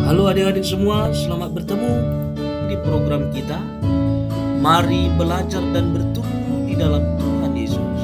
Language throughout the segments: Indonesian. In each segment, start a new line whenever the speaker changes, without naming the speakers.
Halo adik-adik semua, selamat bertemu di program kita. Mari belajar dan bertumbuh di dalam Tuhan Yesus.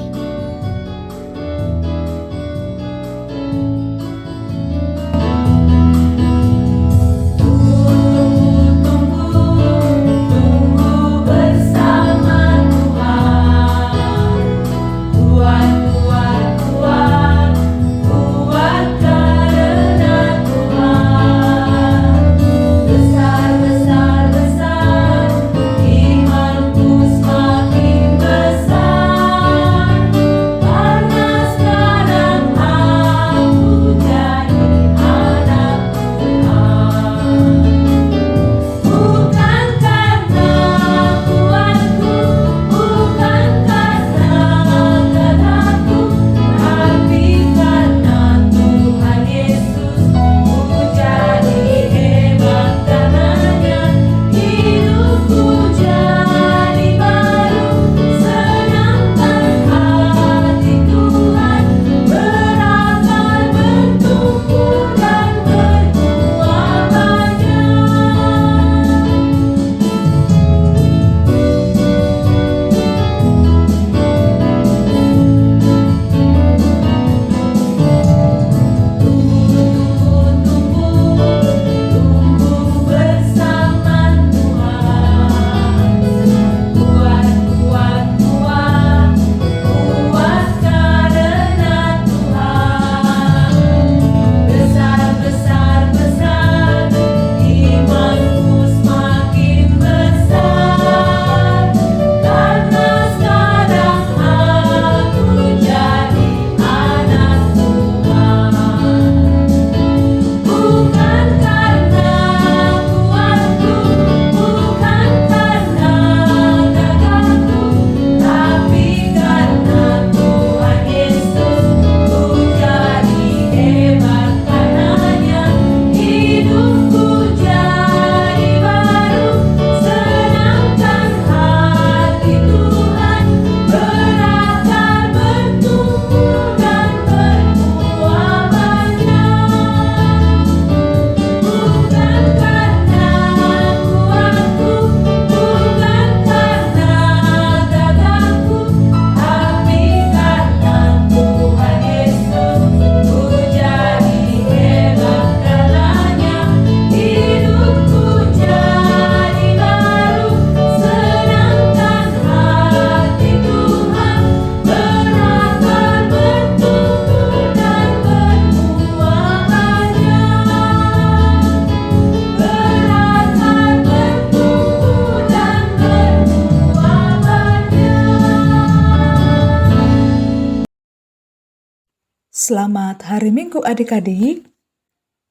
Selamat hari Minggu adik-adik.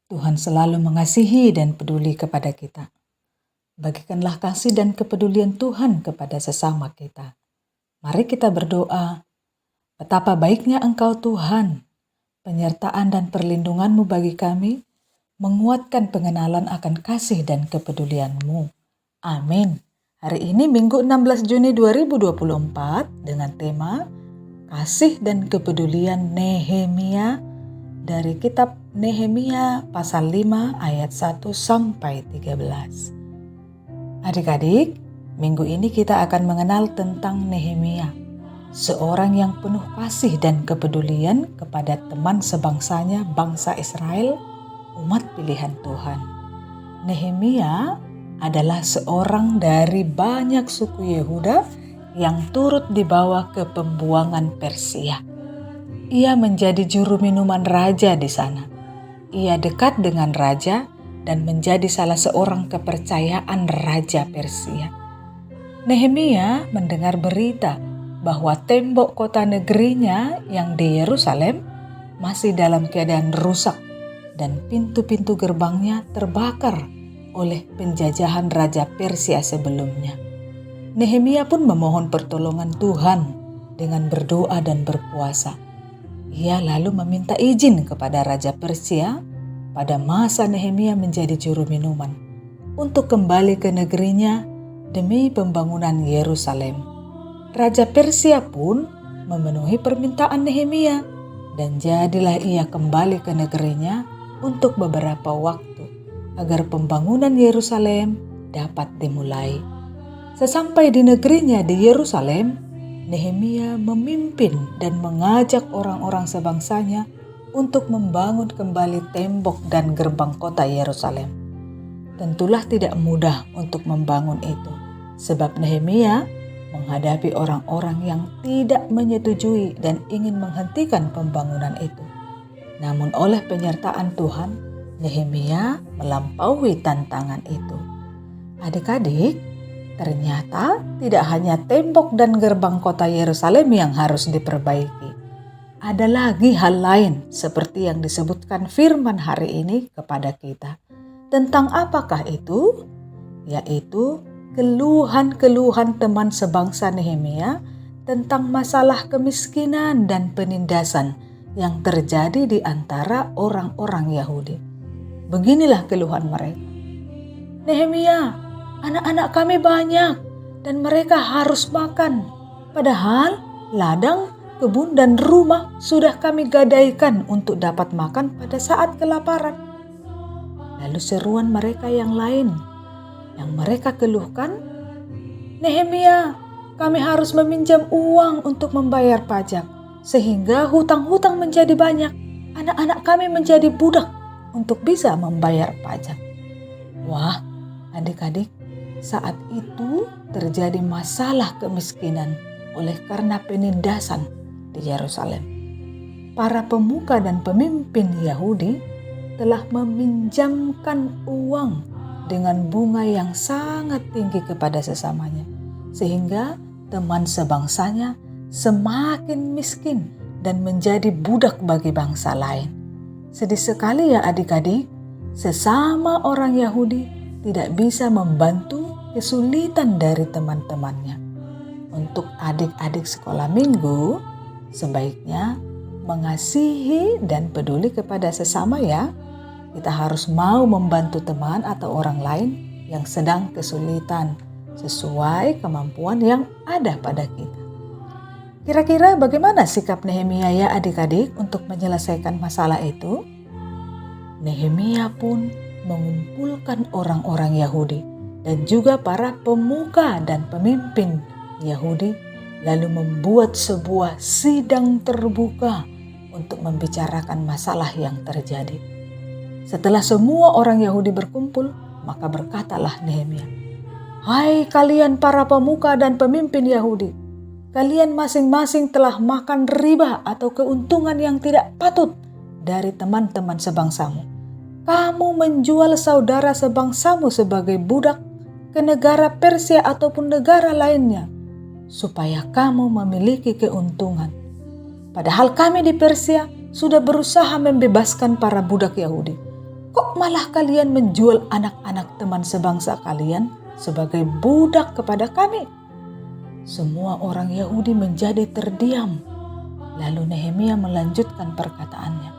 Tuhan selalu mengasihi dan peduli kepada kita. Bagikanlah kasih dan kepedulian Tuhan kepada sesama kita. Mari kita berdoa. Betapa baiknya Engkau Tuhan, penyertaan dan perlindungan-Mu bagi kami, menguatkan pengenalan akan kasih dan kepedulian-Mu. Amin. Hari ini Minggu 16 Juni 2024 dengan tema Kasih dan Kepedulian Nehemia dari kitab Nehemia pasal 5 ayat 1 sampai 13. Adik-adik, minggu ini kita akan mengenal tentang Nehemia, seorang yang penuh kasih dan kepedulian kepada teman sebangsanya bangsa Israel, umat pilihan Tuhan. Nehemia adalah seorang dari banyak suku Yehuda yang turut dibawa ke pembuangan Persia. Ia menjadi juru minuman raja di sana. Ia dekat dengan raja dan menjadi salah seorang kepercayaan raja Persia. Nehemia mendengar berita bahwa tembok kota negerinya yang di Yerusalem masih dalam keadaan rusak dan pintu-pintu gerbangnya terbakar oleh penjajahan raja Persia sebelumnya. Nehemia pun memohon pertolongan Tuhan dengan berdoa dan berpuasa. Ia lalu meminta izin kepada Raja Persia pada masa Nehemia menjadi juru minuman untuk kembali ke negerinya demi pembangunan Yerusalem. Raja Persia pun memenuhi permintaan Nehemia dan jadilah ia kembali ke negerinya untuk beberapa waktu agar pembangunan Yerusalem dapat dimulai. Sesampai di negerinya di Yerusalem, Nehemia memimpin dan mengajak orang-orang sebangsanya untuk membangun kembali tembok dan gerbang kota Yerusalem. Tentulah tidak mudah untuk membangun itu, sebab Nehemia menghadapi orang-orang yang tidak menyetujui dan ingin menghentikan pembangunan itu. Namun oleh penyertaan Tuhan, Nehemia melampaui tantangan itu. Adik-adik, ternyata tidak hanya tembok dan gerbang kota Yerusalem yang harus diperbaiki. Ada lagi hal lain seperti yang disebutkan firman hari ini kepada kita. Tentang apakah itu? Yaitu keluhan-keluhan teman sebangsa Nehemia tentang masalah kemiskinan dan penindasan yang terjadi di antara orang-orang Yahudi. Beginilah keluhan mereka. Nehemia, anak-anak kami banyak dan mereka harus makan. Padahal ladang, kebun dan rumah sudah kami gadaikan untuk dapat makan pada saat kelaparan. Lalu seruan mereka yang lain yang mereka keluhkan, Nehemia, kami harus meminjam uang untuk membayar pajak sehingga hutang-hutang menjadi banyak. Anak-anak kami menjadi budak untuk bisa membayar pajak. Wah, adik-adik, saat itu terjadi masalah kemiskinan oleh karena penindasan di Yerusalem. Para pemuka dan pemimpin Yahudi telah meminjamkan uang dengan bunga yang sangat tinggi kepada sesamanya, sehingga teman sebangsanya semakin miskin dan menjadi budak bagi bangsa lain. Sedih sekali ya adik-adik, sesama orang Yahudi tidak bisa membantu kesulitan dari teman-temannya. Untuk adik-adik sekolah minggu, sebaiknya mengasihi dan peduli kepada sesama ya. Kita harus mau membantu teman atau orang lain yang sedang kesulitan sesuai kemampuan yang ada pada kita. Kira-kira bagaimana sikap Nehemia ya adik-adik untuk menyelesaikan masalah itu? Nehemia pun mengumpulkan orang-orang Yahudi dan juga para pemuka dan pemimpin Yahudi, lalu membuat sebuah sidang terbuka untuk membicarakan masalah yang terjadi. Setelah semua orang Yahudi berkumpul, maka berkatalah Nehemia, "Hai kalian para pemuka dan pemimpin Yahudi, kalian masing-masing telah makan riba atau keuntungan yang tidak patut dari teman-teman sebangsamu. Kamu menjual saudara sebangsamu sebagai budak ke negara Persia ataupun negara lainnya, supaya kamu memiliki keuntungan. Padahal kami di Persia sudah berusaha membebaskan para budak Yahudi. Kok malah kalian menjual anak-anak teman sebangsa kalian sebagai budak kepada kami?" Semua orang Yahudi menjadi terdiam. Lalu Nehemia melanjutkan perkataannya,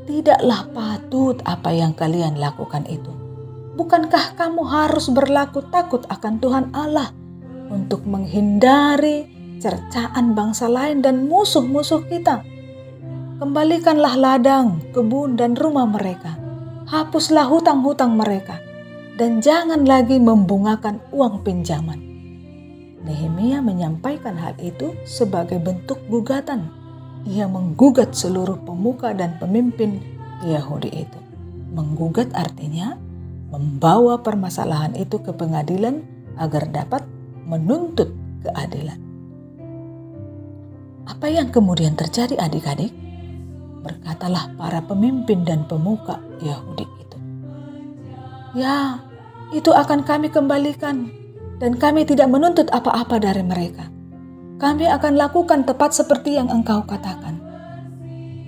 "Tidaklah patut apa yang kalian lakukan itu. Bukankah kamu harus berlaku takut akan Tuhan Allah untuk menghindari cercaan bangsa lain dan musuh-musuh kita? Kembalikanlah ladang, kebun dan rumah mereka. Hapuslah hutang-hutang mereka dan jangan lagi membungakan uang pinjaman." Nehemia menyampaikan hal itu sebagai bentuk gugatan. Ia menggugat seluruh pemuka dan pemimpin Yahudi itu. Menggugat artinya membawa permasalahan itu ke pengadilan agar dapat menuntut keadilan. Apa yang kemudian terjadi adik-adik? Berkatalah para pemimpin dan pemuka Yahudi itu, "Ya, itu akan kami kembalikan dan kami tidak menuntut apa-apa dari mereka. Kami akan lakukan tepat seperti yang engkau katakan."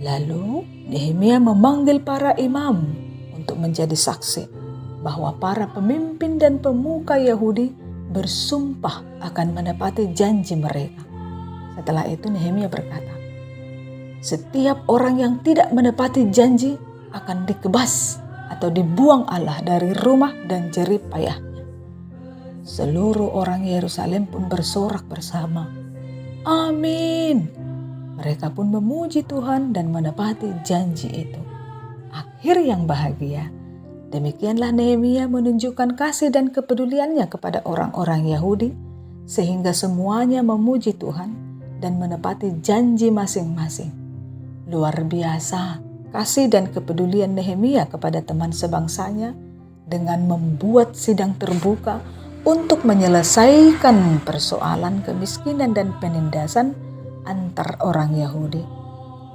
Lalu Nehemia memanggil para imam untuk menjadi saksi bahwa para pemimpin dan pemuka Yahudi bersumpah akan menepati janji mereka. Setelah itu Nehemia berkata, "Setiap orang yang tidak menepati janji akan dikebas atau dibuang Allah dari rumah dan jerih payahnya." Seluruh orang Yerusalem pun bersorak bersama, "Amin." Mereka pun memuji Tuhan dan menepati janji itu. Akhir yang bahagia, Demikianlah Nehemia menunjukkan kasih dan kepeduliannya kepada orang-orang Yahudi, sehingga semuanya memuji Tuhan dan menepati janji masing-masing. Luar biasa kasih dan kepedulian Nehemia kepada teman sebangsanya dengan membuat sidang terbuka untuk menyelesaikan persoalan kemiskinan dan penindasan antar orang Yahudi.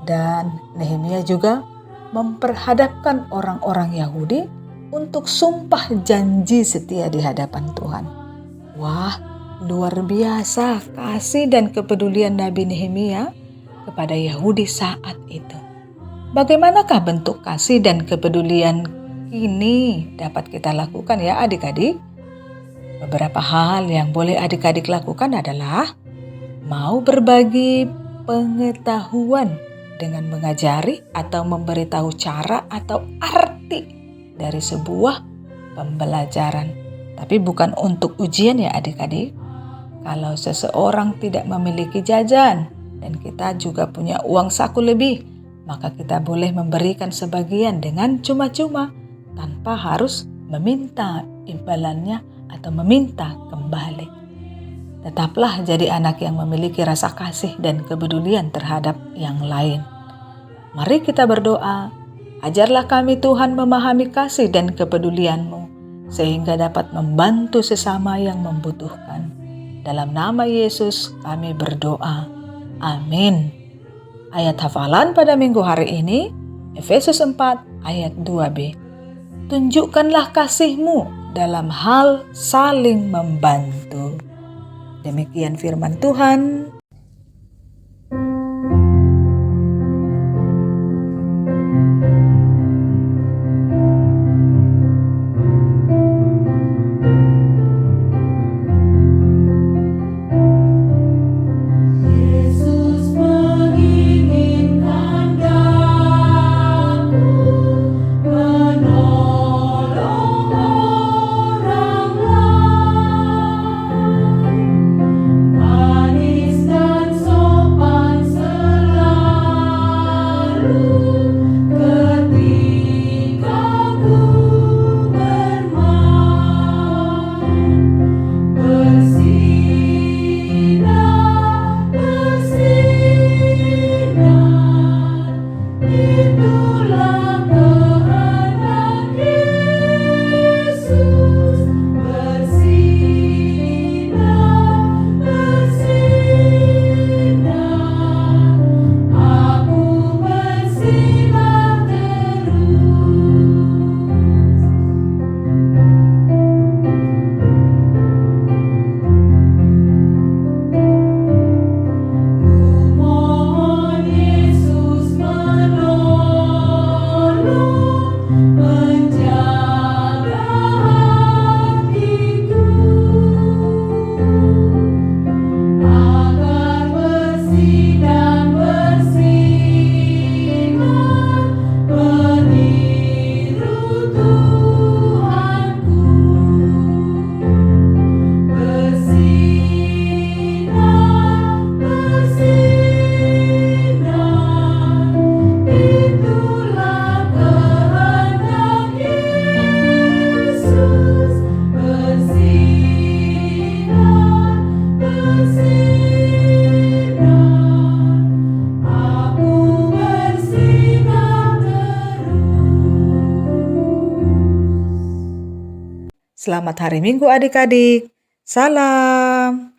Dan Nehemia juga memperhadapkan orang-orang Yahudi untuk sumpah janji setia di hadapan Tuhan. Wah, luar biasa kasih dan kepedulian Nabi Nehemia kepada Yahudi saat itu. Bagaimanakah bentuk kasih dan kepedulian ini dapat kita lakukan ya adik-adik? Beberapa hal yang boleh adik-adik lakukan adalah mau berbagi pengetahuan dengan mengajari atau memberitahu cara atau arti dari sebuah pembelajaran. Tapi bukan untuk ujian ya adik-adik. Kalau seseorang tidak memiliki jajan dan kita juga punya uang saku lebih, maka kita boleh memberikan sebagian dengan cuma-cuma tanpa harus meminta imbalannya atau meminta kembali. Tetaplah jadi anak yang memiliki rasa kasih dan kepedulian terhadap yang lain. Mari kita berdoa. Ajarlah kami Tuhan memahami kasih dan kepedulian-Mu, sehingga dapat membantu sesama yang membutuhkan. Dalam nama Yesus kami berdoa. Amin. Ayat hafalan pada minggu hari ini, Efesus 4 ayat 2b. Tunjukkanlah kasih-Mu dalam hal saling membantu. Demikian firman Tuhan. Selamat hari Minggu adik-adik. Salam.